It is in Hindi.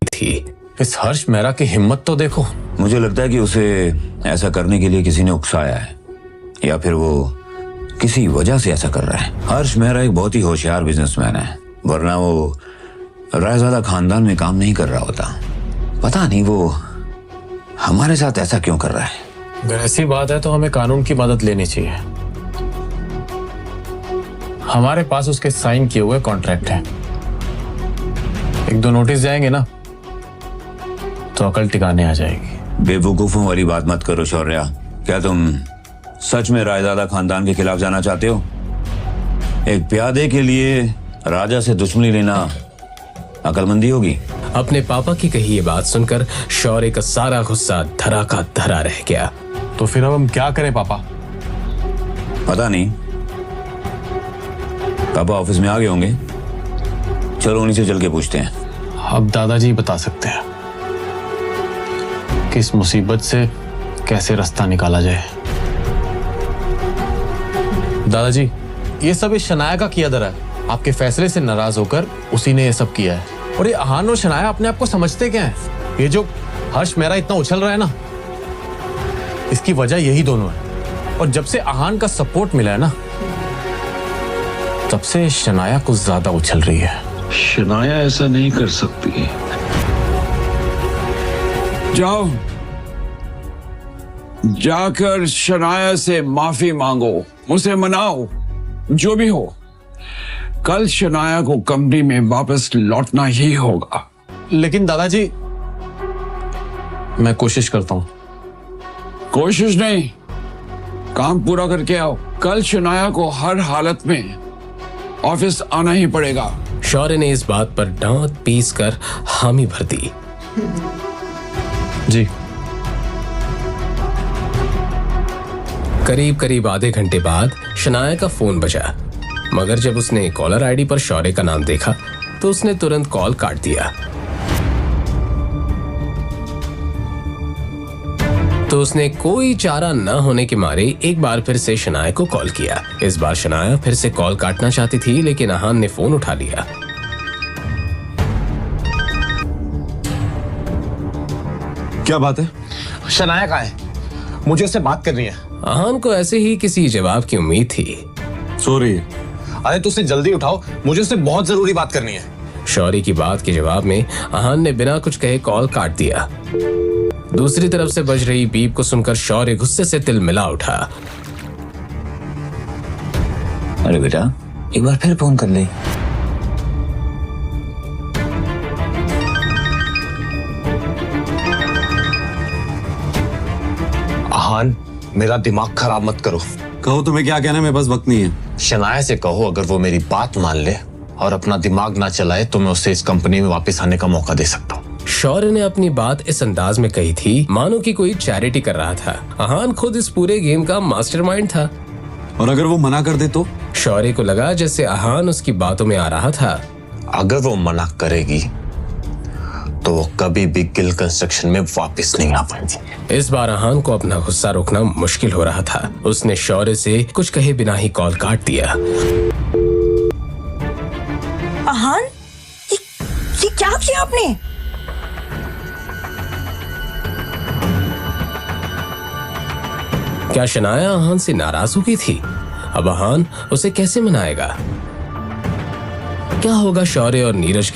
थी। इस हर्ष मेहरा की हिम्मत तो देखो। मुझे लगता है कि उसे ऐसा करने के लिए किसी ने उकसाया है, या फिर वो किसी वजह से ऐसा कर रहा है। हर्ष मेहरा एक बहुत ही होशियार बिजनेसमैन है, वरना वो रायजादा खानदान में काम नहीं कर रहा होता। पता नहीं वो हमारे साथ ऐसा क्यों कर रहा है। अगर ऐसी बात है तो हमें कानून की मदद लेनी चाहिए। हमारे पास उसके साइन किए हुए कॉन्ट्रैक्ट है। एक दो नोटिस जाएंगे ना तो अकल टिकाने आ जाएगी। बेवकूफों वाली बात मत करो शौर्या। क्या तुम सच में रायजादा खानदान के खिलाफ जाना चाहते हो? एक प्यादे के लिए राजा से दुश्मनी लेना अकलमंदी होगी? अपने पापा की कही ये बात सुनकर शौर्य का सारा गुस्सा धरा का धरा रह गया। तो फिर अब हम क्या करें पापा? पता नहीं, पापा ऑफिस में आ गए होंगे। चलो उन्हीं से चल के पूछते हैं। अब दादाजी बता सकते हैं कि इस मुसीबत से कैसे रास्ता निकाला जाए। दादाजी, ये सब इस शनाया का किया धरा है। आपके फैसले से नाराज होकर उसी ने ये सब किया है। और ये अहान और शनाया अपने आप को समझते क्या है? ये जो हर्ष मेहरा इतना उछल रहा है ना, इसकी वजह यही दोनों है। और जब से अहान का सपोर्ट मिला है ना, तब से शनाया कुछ ज्यादा उछल रही है। शनाया ऐसा नहीं कर सकती। जाओ, जाकर शनाया से माफी मांगो, मुझसे मनाओ। जो भी हो, कल शनाया को कंपनी में वापस लौटना ही होगा। लेकिन दादाजी, मैं कोशिश करता हूं। कोशिश नहीं, काम पूरा करके आओ। कल शनाया को हर हालत में ऑफिस आना ही पड़ेगा। शौर्य ने इस बात पर दांत पीस कर हामी भर दी। जी। करीब करीब आधे घंटे बाद शनाया का फोन बजा, मगर जब उसने कॉलर आईडी पर शौर्य का नाम देखा तो उसने तुरंत कॉल काट दिया। तो उसने कोई चारा न होने के मारे एक बार फिर से शनाया को कॉल किया। इस बार शनाया फिर से कॉल काटना चाहती थी, लेकिन अहान ने फोन उठा लिया। क्या बात है? शनाया कहाँ है? मुझे उससे बात करनी है। अहान को ऐसे ही किसी जवाब की उम्मीद थी। सो रही है। अरे तो उसे जल्दी उठाओ, मुझे उससे बहुत जरूरी बात करनी है। शौर्य की बात के जवाब में अहान ने बिना कुछ कहे कॉल काट दिया। दूसरी तरफ से बज रही बीप को सुनकर शौर्य गुस्से से तिलमिला उठा। अरे बेटा, एक बार फिर फोन कर ले। अहान, मेरा दिमाग खराब मत करो। कहो तुम्हें क्या कहना है, मेरे पास वक्त नहीं है। शनाया से कहो अगर वो मेरी बात मान ले और अपना दिमाग ना चलाए तो मैं उसे इस कंपनी में वापस आने का मौका दे सकता हूँ। शौर्य ने अपनी बात इस अंदाज में कही थी मानो कि कोई चैरिटी कर रहा था। अहान खुद इस पूरे गेम का मास्टरमाइंड था। और अगर वो मना कर दे तो? शौर्य को लगा जैसे अहान उसकी बातों में आ रहा था। अगर वो मना करेगी तो वो कभी भी गिल कंस्ट्रक्शन में वापस नहीं आ पाएगी। इस बार अहान को अपना गुस्सा रोकना मुश्किल हो रहा था। उसने शौर्य से कुछ कहे बिना ही कॉल काट दिया। अहान, ये क्या किया आपने? क्या शनाया अहान से नाराज हो गई थी? अब अहान उसे कैसे मनाएगा? क्या होगा शौर्य और नीरज